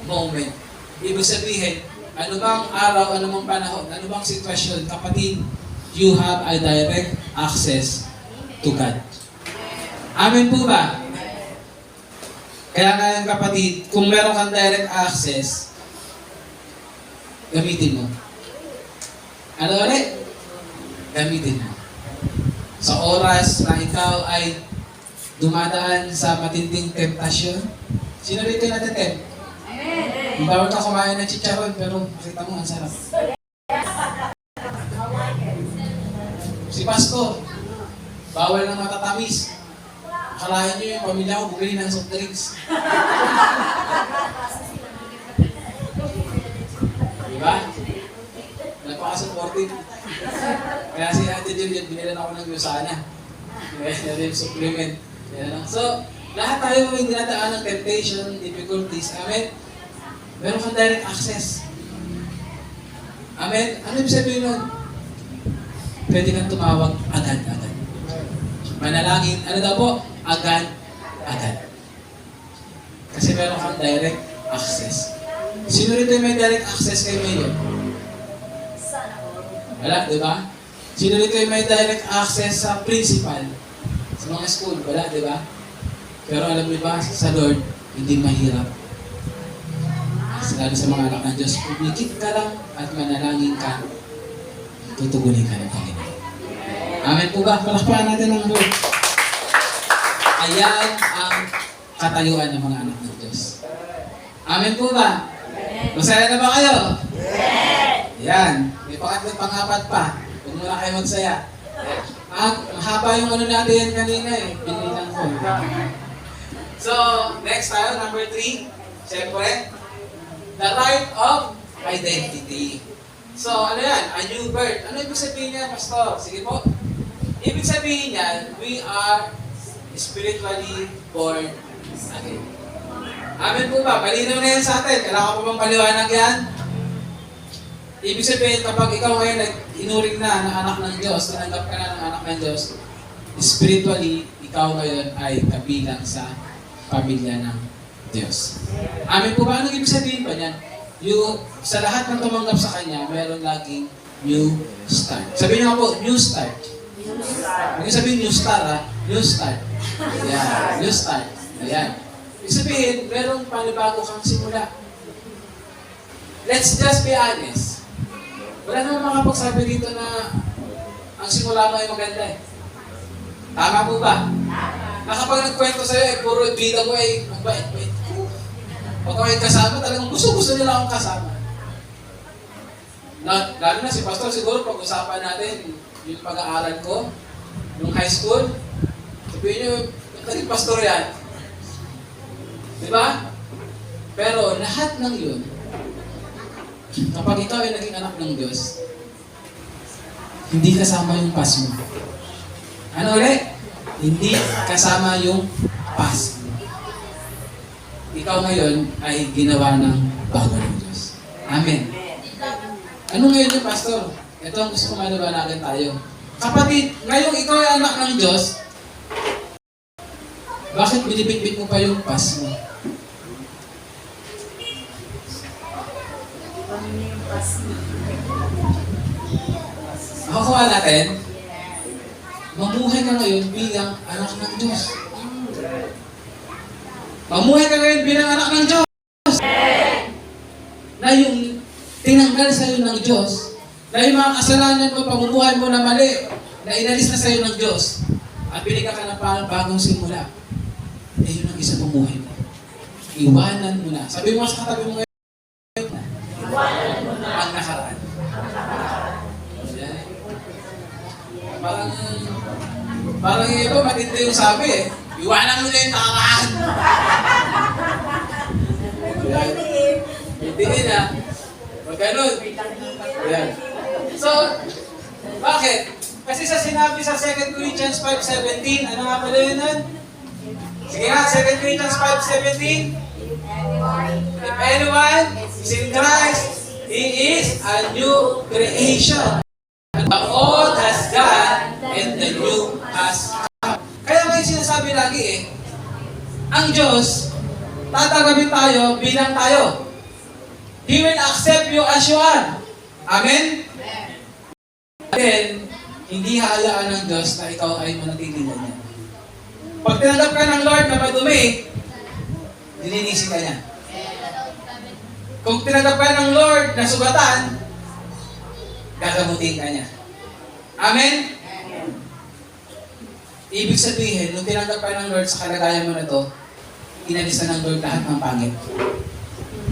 moment. Ibig sabihin, ano bang araw, ano bang panahon, ano bang sitwasyon, kapatid, you have a direct access to God. Amen po ba? Kaya nga kapatid, kung meron kang direct access, gamitin mo. Ano ulit? Gamitin mo. Sa oras na ikaw ay dumadaan sa matinding temptasyon, sino rito yung natitempt? Bawal ka kumain ng chicharon, pero makita mo, ang sarap. Si Pastor, bawal ng matatamis. Akalain niyo yung pamilya ko, bumili ng soft drinks. Diba? Napaka-supportive. Kaya si Ate Juliet, binilan ako ng Yusana. Kaya yung supplement. So, lahat tayo may dinadaan ng temptation, difficulties. Amen? Meron kang direct access. Amen? Ano ibig sabihin nun? Pwede kang tumawag agad-agad. Manalangin, ano daw po? Agad-agad. Kasi meron kang direct access. Sino rito may direct access kay Mayor? Wala, di ba? Sino rito may direct access sa principal? Sa mga school, wala, di ba? Pero alam mo ba, sa Lord, hindi mahirap lalo sa mga anak ng Diyos, pumikit ka lang at manalangin ka, tutugunin ka ng Panginoon. Amen po ba? Palakpakan natin ang Lord. Ayan ang katayuan ng mga anak ng Diyos. Amen po ba? Masaya na ba kayo? Yan. May pangatlo, pang-apat pa. Huwag muna kayo magsaya. Mahaba yung ano natin kanina eh. Pinilang ko. So, next tayo, number 3. Siyempre, the right of identity. So, ano yan? A new birth. Ano ibig sabihin niya, Pastor? Sige po. Ibig sabihin niya, we are spiritually born again. Amen po ba? Malinaw na yan sa atin. Kailangan ko bang paliwanag yan? Ibig sabihin, kapag ikaw ngayon inuring na ng anak ng Diyos, tinanggap ka na ng anak ng Diyos, spiritually, ikaw ngayon ay kabilang sa pamilya ng Diyos. Amen po ba? Anong ibig sabihin ba niyan? Sa lahat ng tumanggap sa Kanya, meron laging new start. Sabihin niyo po, new start. Huwag niyo sabihin new star, ha? New start. Ayan, new start. Ayan. Ibig sabihin, merong panibago kang simula. Let's just be honest. Wala naman makapagsabi dito na ang simula mo ay maganda eh. Tama po ba? Na kapag nagkwento sa'yo, puro bida mo ay magbait-bait. Pag ako ay kasama, talagang gusto nila akong kasama. Lalo na si Pastor, siguro pag-usapan natin yung pag-aaral ko, yung high school, sabihin nyo, naging pastor yan. Diba? Pero lahat ng yun, kapag ikaw ay naging anak ng Diyos, hindi kasama yung past mo. Ano ulit? Hindi kasama yung past mo. Ikaw ngayon ay ginawa ng bago ng Diyos. Amen. Ano ngayon yung pastor? Ito ang gusto ko malabanagan tayo. Kapatid, ngayong ikaw ay anak ng Diyos, bakit binibitbit mo pa yung past mo? Makukuha natin, mamuhay ka ngayon bilang anak ng Diyos. Mamuhay ka ngayon bilang anak ng Diyos. Na yung tinanggal sa'yo ng Diyos, na yung mga kasalanan mo, pamumuhay mo na mali, na inalis na sa'yo ng Diyos, at binigyan ka ng bagong simula, eh yun ang isa mamuhay mo. Iwanan mo na. Sabi mo sa katabi mo ngayon, iwanan mo na ang nakaraan. Parang yung iba, matindi yung sabi eh. Iwanan mo na yung nakaraan. Hindi na. Pag ganun. Yan. So, bakit? Kasi sa sinabi sa 2 Corinthians 5:17, ano nga pala yun nun? Sige nga, 2 Corinthians 5:17. If anyone is in Christ, he is a new creation. The old has gone and the new has come. Kaya nga yung sinasabi lagi eh, ang Diyos, tatanggapin tayo bilang tayo. He will accept you as you are. Amen? Then, hindi hayaan ng Diyos na ikaw ay manatili niya. Pag tinanggap ka ng Lord na madumi, dininisin ka niya. Kung tinanggap ka ng Lord na sugatan, gagamutin ka niya. Amen? Ibig sabihin, nung tinanggap ka ng Lord sa kalagayan mo na to, inalis na ng Lord lahat ng pangit.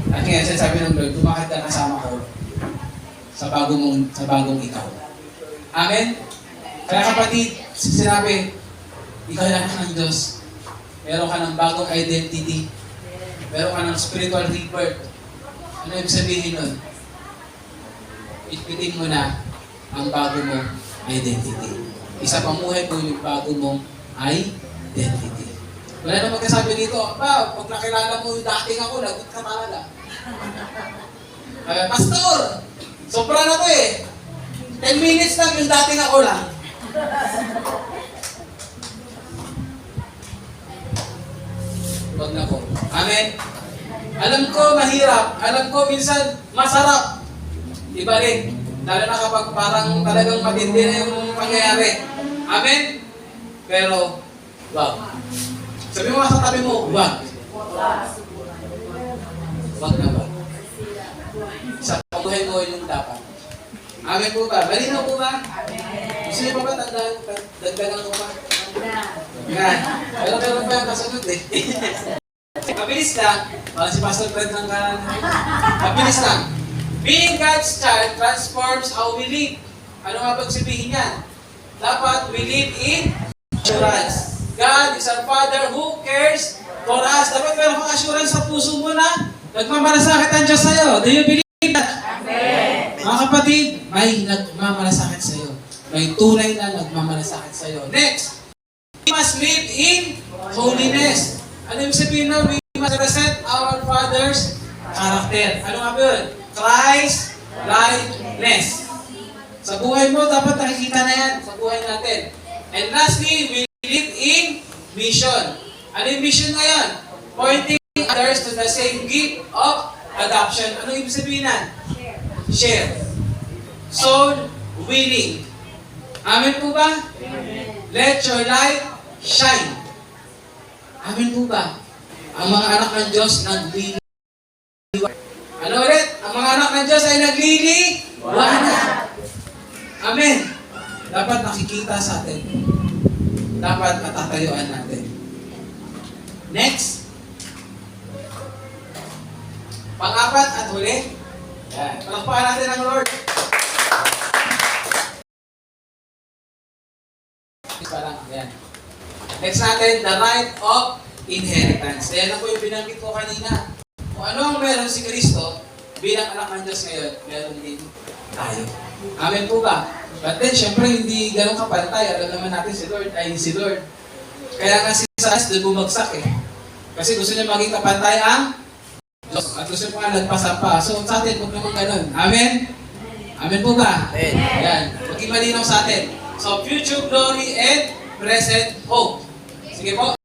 At kaya sinasabi ng Lord, tumakad ka kasama ko sa bagong ikaw. Amen? Kaya kapatid, sinabi, ikaw ay anak ng Diyos. Meron ka ng bagong identity. Meron ka ng spiritual rebirth. Ano ibig sabihin nun? Itpitin mo na ang bago mong identity. Isa pamuhay mo yung bago mong identity. Wala na magkasabi dito, pag nakilala mo yung dating ako, lagot ka talaga. Pastor, sobra na to eh. 10 minutes lang yung dating ako lang. Wag na po. Amen? Alam ko mahirap. Alam ko minsan masarap. Iba rin. Lalo na kapag parang talagang matindi na yung pangyayari. Amen? Pero, wag. Sabi mo sa tabi mo, wag. Wag na ba? buhay mo yung dapat. Amen po ba? Malinaw po ba? Gusto niyo pa ba dagdagan ko pa? Yan. Pero meron pa yung kasunod eh. Mabilis lang. Si Pastor Fred ng kanan. Mabilis lang. Being God's child transforms how we live. Ano nga bang sabihin yan? Dapat we live in assurance. God is our Father who cares for us. Dapat meron kang assurance sa puso mo na nagmamalasakit ang Diyos sa'yo. Do you believe that? Amen. Mga kapatid, may nagmamalasakit sa'yo. May tunay na nagmamalasakit sa'yo. Next, we must live in holiness. Ano yung sabihin na we must present our Father's character? Ano nga ba yun? Christ-likeness. Sa buhay mo, dapat nakikita na yan sa buhay natin. And lastly, we live in mission. Ano yung mission na yan? Pointing others to the same gift of adoption. Ano ibig sabihin na? Share. Soul winning. Amen po ba? Let your light shine. Amen po ba? Ang mga anak ng Diyos nagliliwanag. Ano ulit? Ang mga anak ng Diyos ay nagliliwanag. Amen. Dapat nakikita sa atin. Dapat matatayuan natin. Next. Pang-apat at huli. Yan. Palakpakan natin ang Lord. Parang, yan. Next natin, the right of inheritance. Ayan na po yung binanggit ko kanina. Kung ano ang meron si Kristo, bilang anak ng Diyos ngayon, meron din tayo. Amen po ba? But then, syempre, hindi ganun kapantay. Alam naman natin si Lord ay si Lord. Kaya nga si Sas doon bumagsak eh. Kasi gusto niya maging kapantay ang Diyos. At gusto niya nga nagpasan pa. So, sa atin, huwag naman ganun. Amen? Amen po ba? Amen. Yan. Maging malinaw sa atin. So, future glory and present hope. Sige po.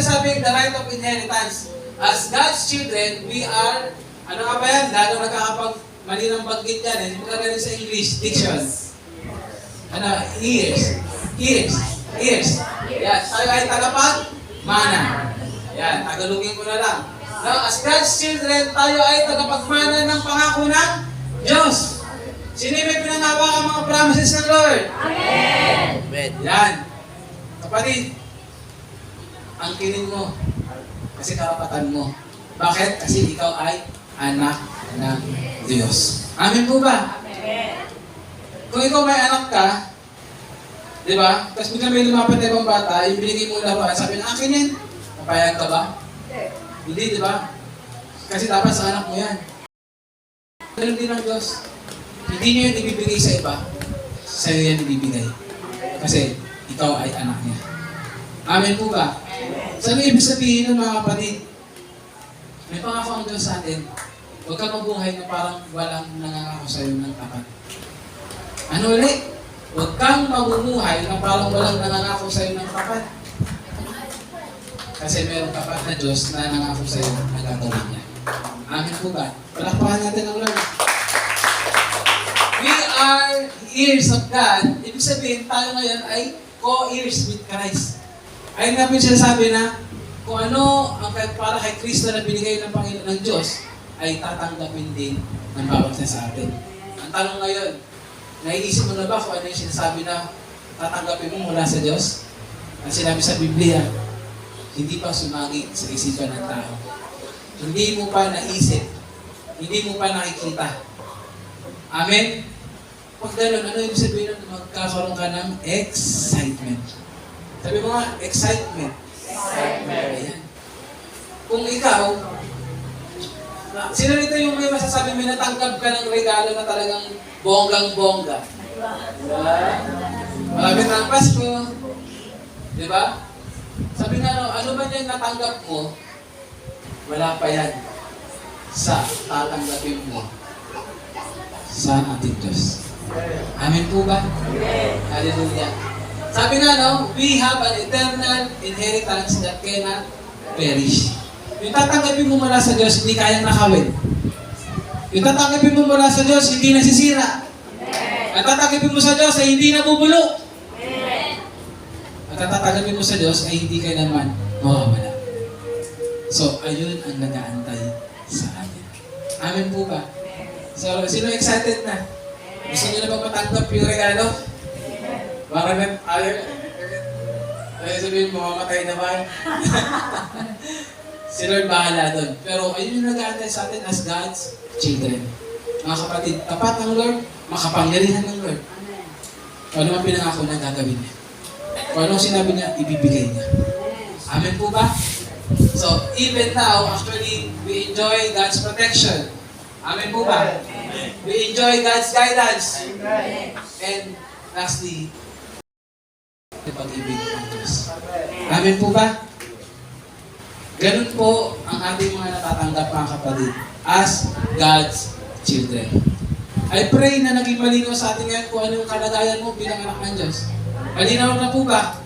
Sabi, the right of inheritance. As God's children, we are, ano nga ba yan? Lalo nagkakapag-mali ng banggit yan. Hindi mo kagaling sa English, diction. Ano? Ears. Ears. Ears. Yan. Tayo ay tagapag-mana. Yan. Tagalogin ko na lang. Now, as God's children, tayo ay tagapagmana ng pangako ng Diyos. Sino yung may pinangawa ang mga promises ng Lord? Amen. Amen. Yan. Kapatid, angkinin mo. Kasi karapatan mo. Bakit? Kasi ikaw ay anak ng Diyos. Amen po ba? Amen. Kung ikaw may anak ka, di ba? Tapos bigla may lumapit na ibang bata, yung binigay mo laruan, sabi na, akin yan. Napayag ka ba? Hindi, di ba? Kasi dapat sa anak mo yan. Ganun din ang Diyos. Hindi niyo yan ibibigay sa iba. Sa'yo yan ibibigay. Kasi ikaw ay anak niya. Amen po ba? So, ano ibig sabihin ng mga kapatid? May pangako ang Diyos sa atin. Huwag kang mabuhay na parang walang nangangako sa'yo ng tapat. Ano ulit? Huwag kang mamumuhay na parang walang nangangako sa'yo ng tapat. Kasi mayroong tapat na Diyos na nangako sa'yo na gagawin niya. Amen po ba? Palakpakan natin ang Lord. We are heirs of God. Ibig sabihin, tayo ngayon ay co-heirs with Christ. Ayun nga po yung sinasabi na kung ano ang para kay Kristo na binigay ng Panginoon ng Diyos ay tatanggapin din ng bawat isa sa atin. Ang tanong ngayon, naiisip mo na ba kung ano yung sinasabi na tatanggapin mo mula sa Diyos? Ang sinabi sa Biblia, hindi pa sumagi sa isipan ng tao. Hindi mo pa naisip, hindi mo pa nakikita. Amen? Pag gano'n, ano yung sabihin na magkakaroon ka ng excitement? Sabi mo nga, excitement. Ayan. Kung ikaw, sino rito yung may masasabi, may natanggap ka ng regalo na talagang bonggang-bongga? Diba? Malapit na ang Pasko. Diba? Sabi nga, ano ba yung natanggap mo? Wala pa yan sa tatanggapin mo sa ating Diyos. Amen po ba? Hallelujah. Sabi nga, no, we have an eternal inheritance that cannot perish. Yung tatanggapin mo mula sa Diyos, hindi kayang nakawin. Yung tatanggapin mo mula sa Diyos, hindi nasisira. At tatanggapin mo sa Diyos ay hindi nabubulo. At tatanggapin mo sa Diyos ay hindi kailanman mawawala. So, ayun ang nag-aantay sa atin. Amen po ba? So, sino excited na? Gusto niyo na ba matanggap yung regalo? Baka na, ay sabihin, mamamatay naman. Si Lord bahala doon. Pero ayun yung nag-aantay sa atin as God's children. Mga kapatid, tapat ng Lord, makapangyarihan ng Lord. Kung ano man pinangako na gagawin niya. Kung ano sinabi niya, ibibigay niya. Amen po ba? So, even now, actually, we enjoy God's protection. Amen po ba? We enjoy God's guidance. And lastly, yung pag-ibig ng Diyos. Amen po ba? Ganun po ang ating mga natatanggap, mga kapatid, as God's children. I pray na naging malinaw sa atin ngayon kung ano yung kalagayan mo bilang anak ng Diyos. Malinaw na po ba?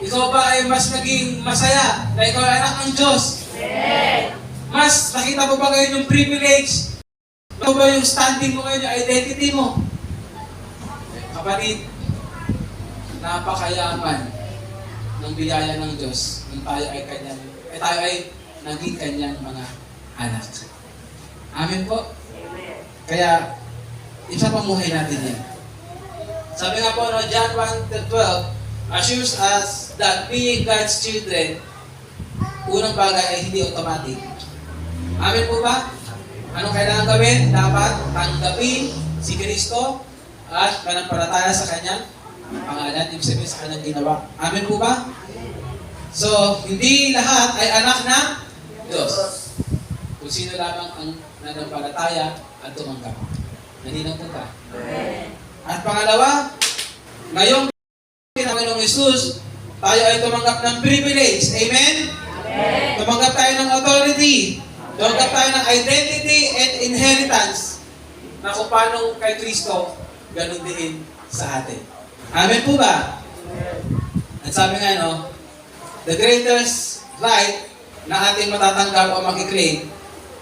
Ikaw ba ay mas naging masaya na ikaw ay anak ng Diyos? Mas nakita mo ba ngayon yung privilege? Ikaw ba yung standing mo ngayon, yung identity mo? Kapatid, napakayaman ng biyaya ng Diyos nung tayo ay naging kanyang mga anak. Amen po? Kaya, isapamuhay natin yan. Sabi nga po, no, John 1:12, assures us that being God's children, unang bagay ay hindi automatic. Amen po ba? Anong kailangan gawin? Dapat tanggapin si Kristo at manampalataya sa kanyang pangalan, ibig sabihin sa kanyang ginawa. Amen po ba? So, hindi lahat ay anak ng Diyos. Kung sino lamang ang nanampalataya at tumanggap. Nalinaw po ba? At pangalawa, ngayong Panginoong Hesus, tayo ay tumanggap ng privilege. Amen? Tumanggap tayo ng authority. Tumanggap tayo ng identity and inheritance na kung paano kay Kristo, ganun din sa atin. Amen po ba? At sabi nga, no, the greatest right na ating matatanggap o makiklaim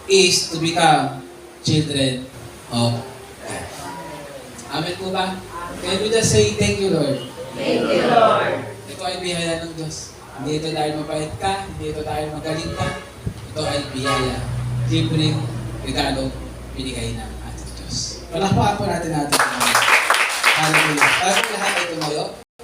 is to become children of God. Amen po ba? Can we just say, thank you, Lord? Thank you, Lord. Ito ay biyaya ng Diyos. Hindi ito dahil mabait ka, hindi ito dahil magaling ka. Ito ay biyaya. Libreng regalo binigay ng ating Diyos. Palakpakan po natin natin. Hallelujah. Tayo lahat ay tumayo.